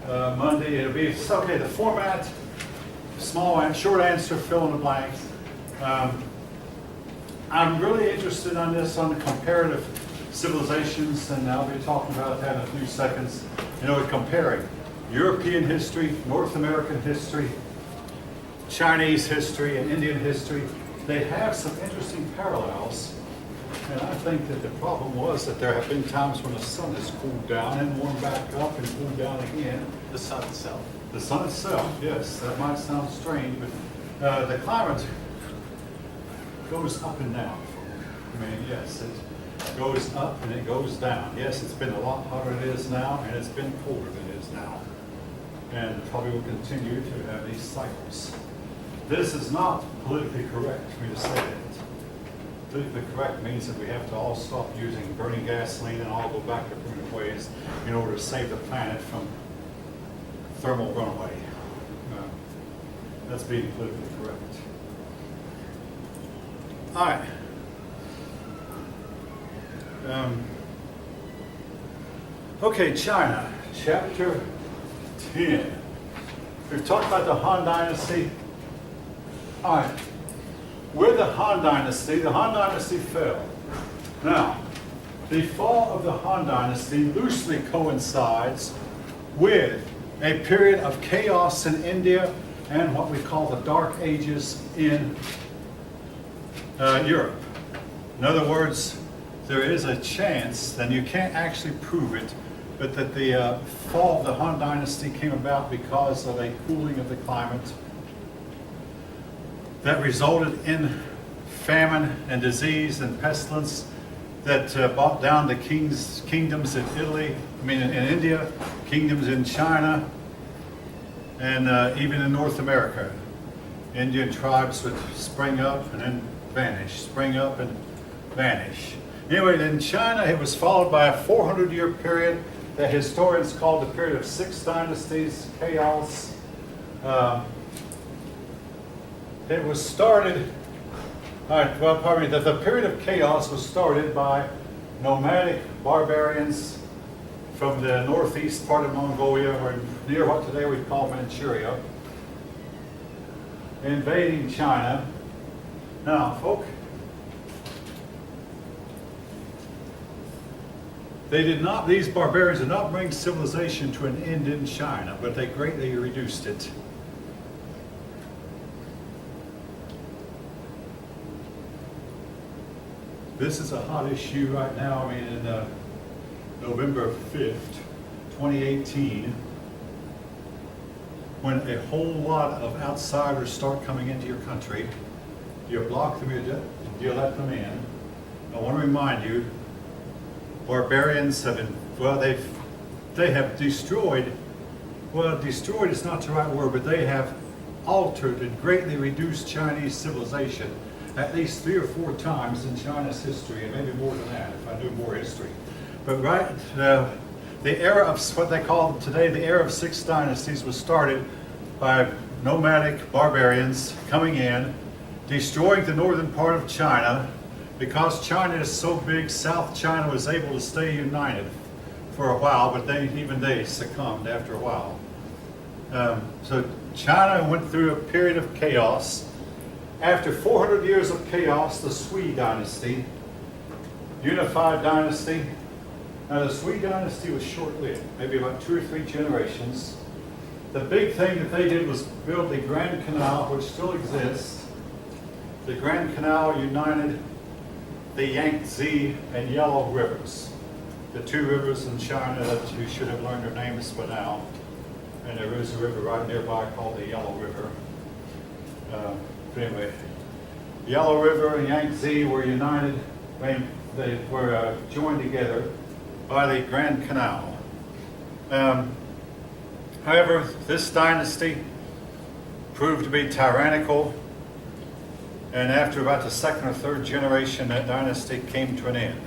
Monday. It'll be, okay, the format, short answer, fill in the blanks. I'm really interested on this, on the comparative civilizations, and I'll be talking about that in a few seconds. You know, comparing European history, North American history, Chinese history, and Indian history. They have some interesting parallels. And I think that the problem was that there have been times when the sun has cooled down and warmed back up and cooled down again. The sun itself. The sun itself, yes, that might sound strange, but the climate goes up and down. I mean, yes, it goes up and it goes down. Yes, it's been a lot hotter than it is now, and it's been colder than it is now. And probably will continue to have these cycles. This is not politically correct for me to say that. Politically correct means that we have to all stop using burning gasoline and all go back to primitive ways in order to save the planet from thermal runaway. That's being politically correct. All right. Okay, China, chapter 10. We've talked about the Han Dynasty. All right. With the Han Dynasty fell. Now, the fall of the Han Dynasty loosely coincides with a period of chaos in India and what we call the Dark Ages in Europe. In other words, there is a chance, and you can't actually prove it, but that the fall of the Han Dynasty came about because of a cooling of the climate that resulted in famine and disease and pestilence that brought down the kingdoms in in India, kingdoms in China, and even in North America. Indian tribes would spring up and then vanish, spring up and vanish. Anyway, in China, it was followed by a 400-year period that historians call the period of 6 dynasties, chaos. It was started, the period of chaos was started by nomadic barbarians from the northeast part of Mongolia, or near what today we call Manchuria, invading China. Now, folk, these barbarians did not bring civilization to an end in China, but they greatly reduced it. This is a hot issue right now. I mean, in November 5th, 2018, when a whole lot of outsiders start coming into your country, do you block them or do you let them in? I want to remind you, barbarians have been, they have destroyed, destroyed is not the right word, but they have altered and greatly reduced Chinese civilization at least 3 or 4 times in China's history, and maybe more than that if I do more history. But the era of what they call today the era of 6 dynasties was started by nomadic barbarians coming in, destroying the northern part of China. Because China is so big, South China was able to stay united for a while, but even they succumbed after a while. So China went through a period of chaos. After 400 years of chaos, the Sui dynasty, unified dynasty. Now the Sui dynasty was short-lived, maybe about 2 or 3 generations. The big thing that they did was build the Grand Canal, which still exists. The Grand Canal united the Yangtze and Yellow rivers, the 2 rivers in China that you should have learned their names by now. And there is a river right nearby called the Yellow River. But anyway, Yellow River and Yangtze were united, they were joined together by the Grand Canal. However, this dynasty proved to be tyrannical, and after about the 2nd or 3rd generation, that dynasty came to an end.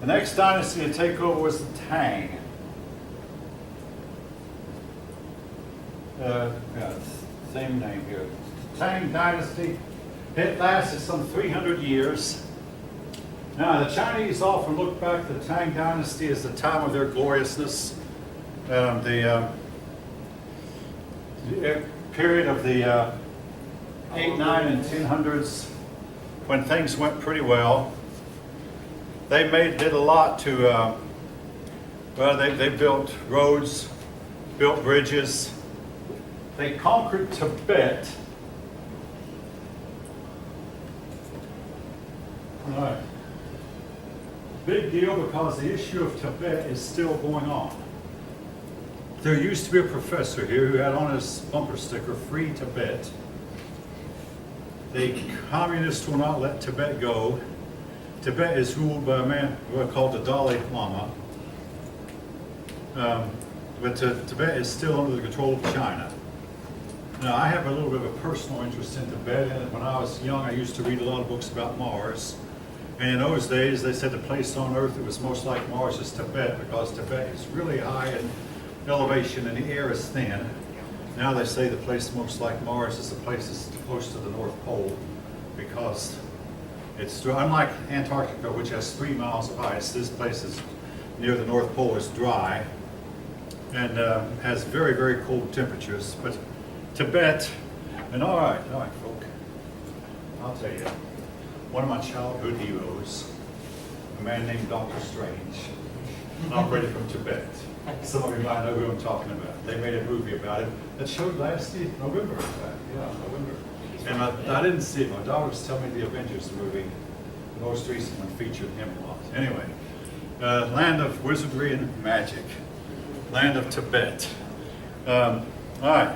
The next dynasty to take over was the Tang. Same name here. Tang dynasty. It lasted some 300 years. Now, the Chinese often look back to the Tang dynasty as the time of their gloriousness. The period of the 8, 9, and 1000s, when things went pretty well, they did a lot to, well, they built roads, built bridges. They conquered Tibet. All right. Big deal because the issue of Tibet is still going on. There used to be a professor here who had on his bumper sticker, "Free Tibet." The communists will not let Tibet go. Tibet is ruled by a man called the Dalai Lama. But Tibet is still under the control of China. Now, I have a little bit of a personal interest in Tibet, and when I was young, I used to read a lot of books about Mars. And in those days, they said the place on Earth that was most like Mars is Tibet, because Tibet is really high in elevation and the air is thin. Now they say the place most like Mars is the place that's close to the North Pole, because it's unlike Antarctica, which has 3 miles of ice. This place is near the North Pole, is dry and has very, very cold temperatures. But Tibet, and all right, folk, I'll tell you, one of my childhood heroes, a man named Dr. Strange, operated from Tibet. Some of you might know who I'm talking about. They made a movie about him that showed last year, November, in fact. Yeah, November. And I didn't see it. My daughter was telling me the Avengers movie, the most recent one, featured him a lot. Anyway, land of wizardry and magic, land of Tibet. All right.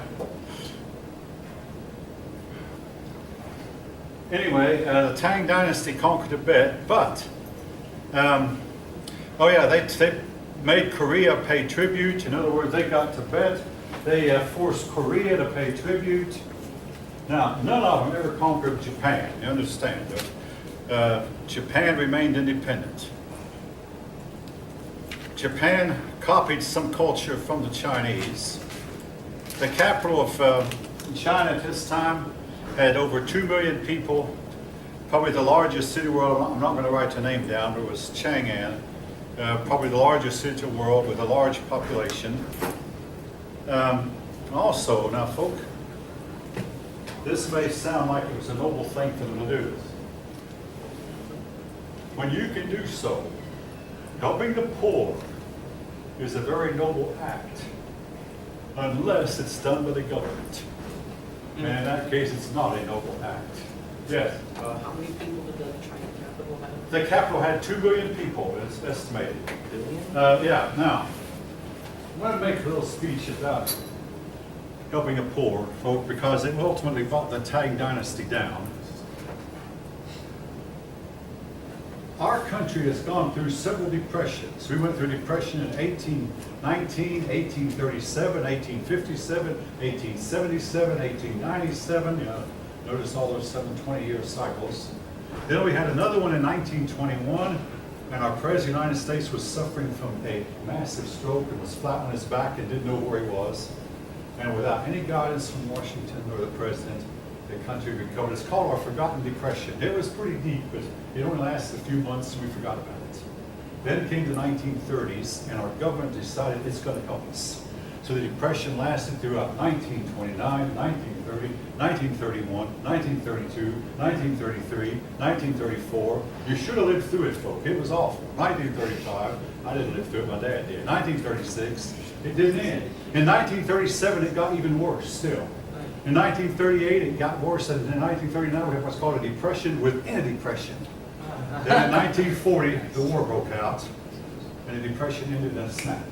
Anyway, the Tang Dynasty conquered Tibet, but, oh yeah, they made Korea pay tribute. In other words, they got Tibet, they forced Korea to pay tribute. Now, none of them ever conquered Japan, you understand. Japan remained independent. Japan copied some culture from the Chinese. The capital of China at this time had over 2 million people. Probably the largest city in the world, I'm not going to write the name down, but it was Chang'an. Probably the largest city in the world with a large population. Also, now folk, this may sound like it was a noble thing for them to do. When you can do so, helping the poor is a very noble act, unless it's done by the government. And in that case, it's not a noble act. Yes? How many people did the China capital have? The capital had 2 billion people, it's estimated. Billion? Yeah, now, I want to make a little speech about helping the poor folk, because it ultimately brought the Tang Dynasty down. Our country has gone through several depressions. We went through depression in 1819, 1837, 1857, 1877, 1897. You know, notice all those 720-year cycles. Then we had another one in 1921, and our President of the United States was suffering from a massive stroke and was flat on his back and didn't know where he was. And without any guidance from Washington or the President, the country recovered. It's called our Forgotten Depression. It was pretty deep, but it only lasted a few months and we forgot about it. Then came the 1930s, and our government decided it's going to help us. So the Depression lasted throughout 1929, 1930, 1931, 1932, 1933, 1934. You should have lived through it, folks. It was awful. 1935, I didn't live through it, my dad did. 1936, it didn't end. In 1937, it got even worse still. In 1938, it got worse, and in 1939, we had what's called a depression within a depression. Then in 1940, the war broke out, and the depression ended in a snap.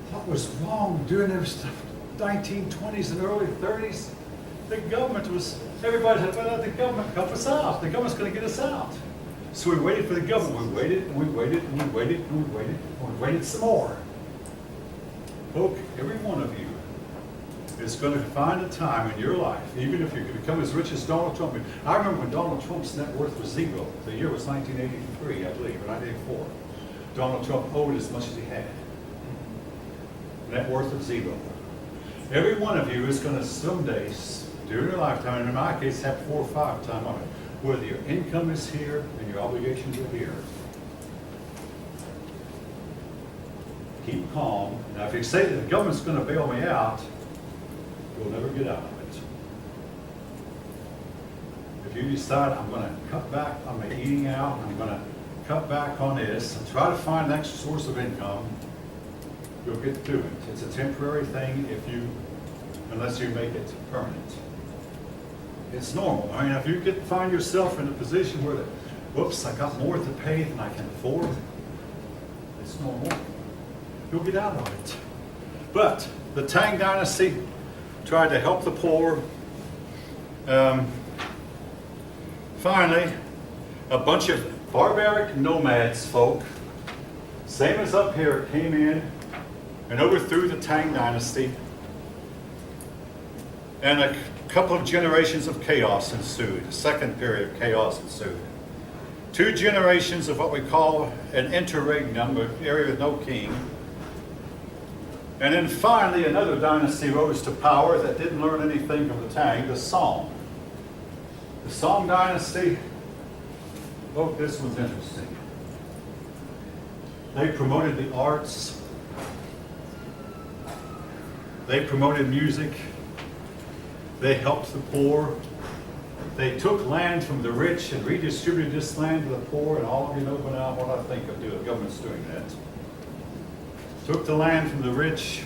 What was wrong during the 1920s and early 30s? The government was, everybody said, well, the government help us out. The government's going to get us out. So we waited for the government. We waited, and we waited, and we waited, and we waited, and we waited some more. Look, every one of you is going to find a time in your life, even if you can become as rich as Donald Trump. I remember when Donald Trump's net worth was zero. The year was 1983, I believe, or 1984. Donald Trump owed as much as he had. Net worth of zero. Every one of you is going to someday, during your lifetime, and in my case, have 4 or 5 times on it, whether your income is here and your obligations are here. keep calm. Now, if you say that the government's going to bail me out, you'll never get out of it. If you decide I'm going to cut back on my eating out, I'm going to cut back on this, and try to find an extra source of income, you'll get through it. It's a temporary thing unless you make it permanent. It's normal. I mean, if you find yourself in a position where, whoops, I got more to pay than I can afford, it's normal. You'll get out of it. But the Tang Dynasty tried to help the poor. Finally, a bunch of barbaric nomads folk, same as up here, came in and overthrew the Tang Dynasty. And a couple of generations of chaos ensued. A second period of chaos ensued. 2 generations of what we call an interregnum, an area with no king. And then finally another dynasty rose to power that didn't learn anything from the Tang, the Song. The Song dynasty, oh, this one's interesting. They promoted the arts. They promoted music. They helped the poor. They took land from the rich and redistributed this land to the poor, and all of you know now what I think of doing. The government's doing that. Took the land from the rich,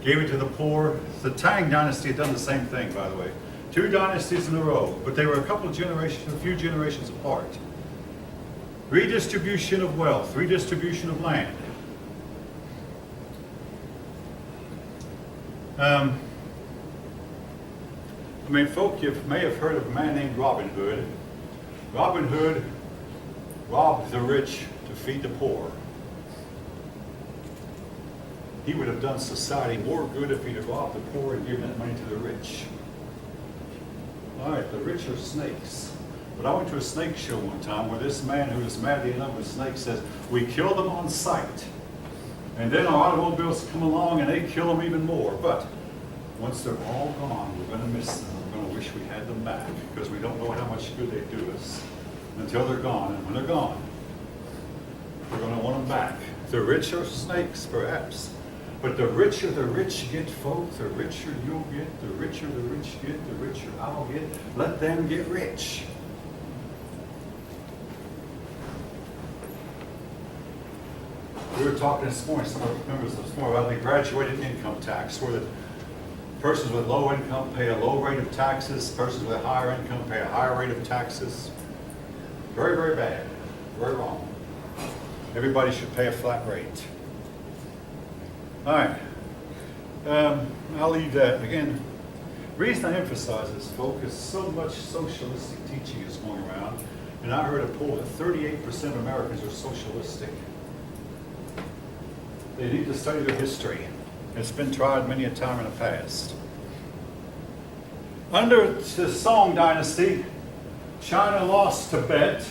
gave it to the poor. The Tang dynasty had done the same thing, by the way. 2 dynasties in a row, but they were a few generations apart. Redistribution of wealth, redistribution of land. I mean, folk, you may have heard of a man named Robin Hood. Robin Hood robbed the rich to feed the poor. He would have done society more good if he'd have robbed the poor and given that money to the rich. All right, the rich are snakes. But I went to a snake show one time where this man who was madly in love with snakes says, we kill them on sight. And then our automobiles come along and they kill them even more. But once they're all gone, we're going to miss them. We're going to wish we had them back because we don't know how much good they do us until they're gone. And when they're gone, we're going to want them back. The rich are snakes, perhaps. But the richer the rich get, folks, the richer you'll get, the richer the rich get, the richer I'll get. Let them get rich. We were talking this morning, some of the members this morning, about the graduated income tax, where the persons with low income pay a low rate of taxes, persons with a higher income pay a higher rate of taxes. Very, very bad. Very wrong. Everybody should pay a flat rate. All right. I'll leave that. Again, the reason I emphasize this, folks, is so much socialistic teaching is going around. And I heard a poll that 38% of Americans are socialistic. They need to study their history. It's been tried many a time in the past. Under the Song dynasty, China lost Tibet.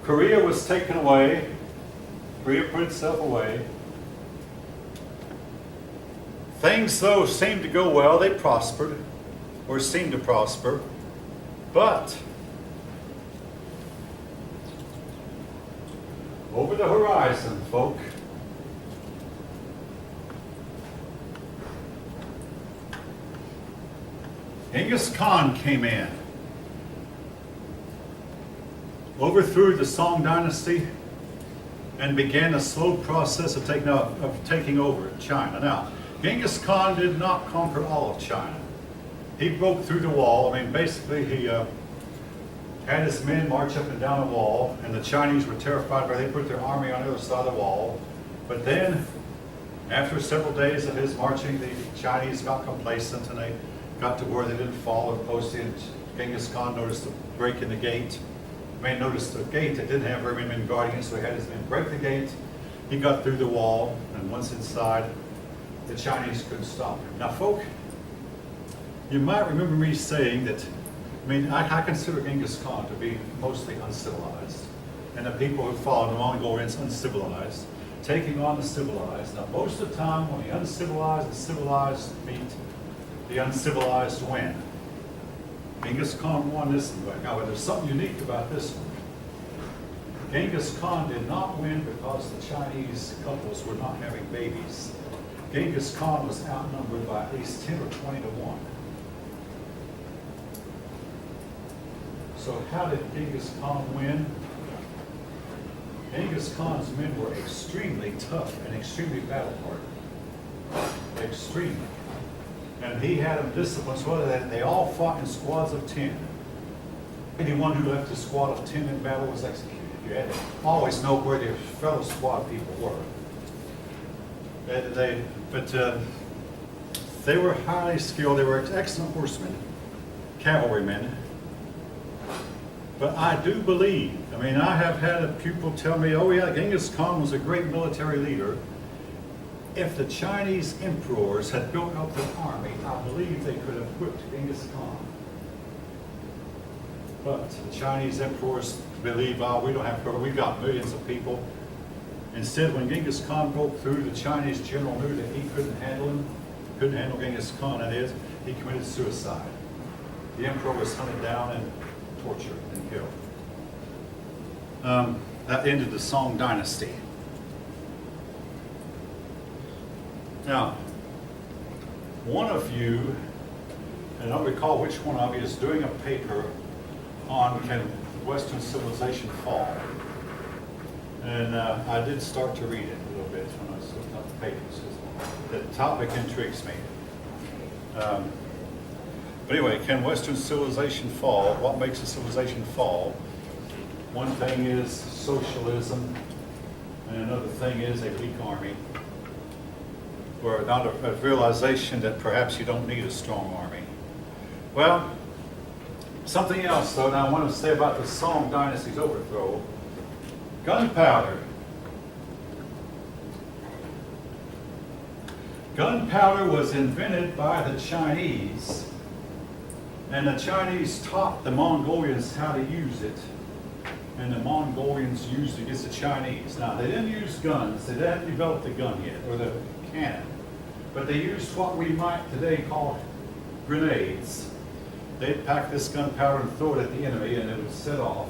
Korea was taken away. Korea put itself away. Things, though, seemed to go well. They prospered, or seemed to prosper. But over the horizon, folk, Genghis Khan came in, overthrew the Song dynasty, and began a slow process of taking over China. Now, Genghis Khan did not conquer all of China. He broke through the wall. I mean, basically, he had his men march up and down the wall, and the Chinese were terrified, they put their army on the other side of the wall. But then, after several days of his marching, the Chinese got complacent, and they got to where they didn't follow the posting. Genghis Khan noticed a break in the gate. Noticed the gate that didn't have very many men guarding it, so he had his men break the gate. He got through the wall, and once inside, the Chinese couldn't stop him. Now, folk, you might remember me saying that, I consider Genghis Khan to be mostly uncivilized, and the people who followed the Mongolians uncivilized, taking on the civilized. Now, most of the time, when the uncivilized and civilized meet, the uncivilized win. Genghis Khan won this one, but there's something unique about this one. Genghis Khan did not win because the Chinese couples were not having babies. Genghis Khan was outnumbered by at least 10 or 20 to 1. So how did Genghis Khan win? Genghis Khan's men were extremely tough and extremely battle-hardened. Extremely. And he had them disciplined so that they all fought in squads of 10. Anyone who left a squad of 10 in battle was executed. You had to always know where your fellow squad people were. They were highly skilled. They were excellent horsemen, cavalrymen. But I do believe, I have had a pupil tell me, oh yeah, Genghis Khan was a great military leader. If the Chinese emperors had built up an army, I believe they could have whipped Genghis Khan. But the Chinese emperors believe, oh, we don't have to, we've got millions of people. Instead, when Genghis Khan broke through, the Chinese general knew that he couldn't handle him, couldn't handle Genghis Khan, that is, he committed suicide. The emperor was hunted down and tortured and killed. That ended the Song dynasty. Now, one of you, and I don't recall which one of you, is doing a paper on can Western civilization fall. And I did start to read it a little bit when I was looking up the papers. The topic intrigues me. But anyway, can Western civilization fall? What makes a civilization fall? One thing is socialism, and another thing is a weak army, or not a realization that perhaps you don't need a strong army. Well, something else though, now I want to say about the Song dynasty's overthrow. Gunpowder. Gunpowder was invented by the Chinese, and the Chinese taught the Mongolians how to use it, and the Mongolians used it against the Chinese. Now, they didn't use guns, they hadn't developed the gun yet, or the cannon, but they used what we might today call grenades. They'd pack this gunpowder and throw it at the enemy, and it would set off.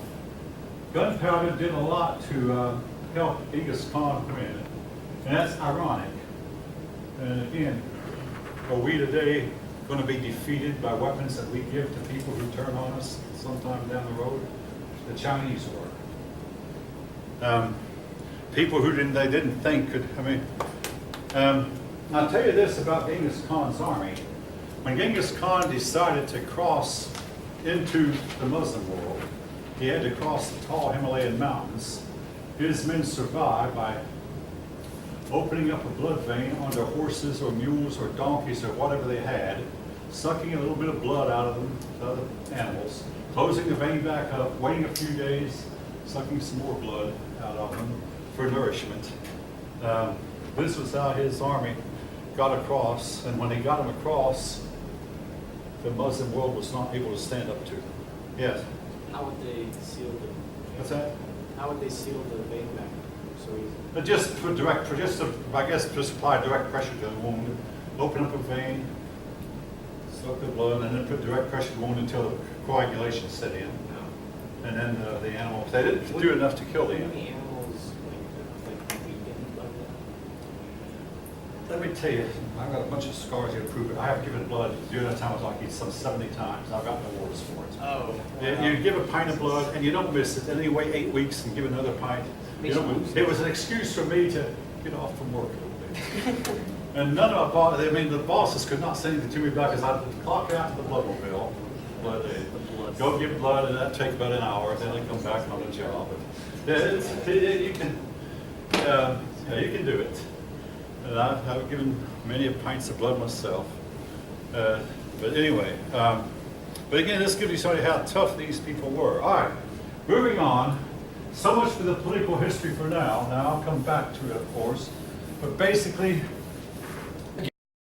Gunpowder did a lot to help Genghis Khan win, and that's ironic. And again, are we today going to be defeated by weapons that we give to people who turn on us sometime down the road? The Chinese were. People who they didn't think could, I'll tell you this about Genghis Khan's army. When Genghis Khan decided to cross into the Muslim world, he had to cross the tall Himalayan mountains. His men survived by opening up a blood vein on their horses or mules or donkeys or whatever they had, sucking a little bit of blood out of them, the animals, closing the vein back up, waiting a few days, sucking some more blood out of them for nourishment. This was how his army got across, and when they got them across, the Muslim world was not able to stand up to them. Yes? How would they seal the? What's that? How would they seal the vein back so easy? But just put just apply direct pressure to the wound, open up a vein, suck the blood, and then put direct pressure to the wound until the coagulation set in. And then the animals, they didn't do enough to kill the How animal. many animals like weakened like that? Let me tell you, I've got a bunch of scars here to prove it. I have given blood during that time I was like some 70 times. I've gotten awards for it. Oh. You give a pint of blood and you don't miss it. And then you wait 8 weeks and give another pint. You don't miss it. It was an excuse for me to get off from work a little bit. And none of the bosses could not send anything to me back because I'd clock out to the bloodmobile. Go give blood, and that'd take about an hour, and then I'd come back on the job. You can do it. And I've given many pints of blood myself. But anyway, but again, this gives you something how tough these people were. All right, moving on. So much for the political history for now. Now I'll come back to it, of course. But basically,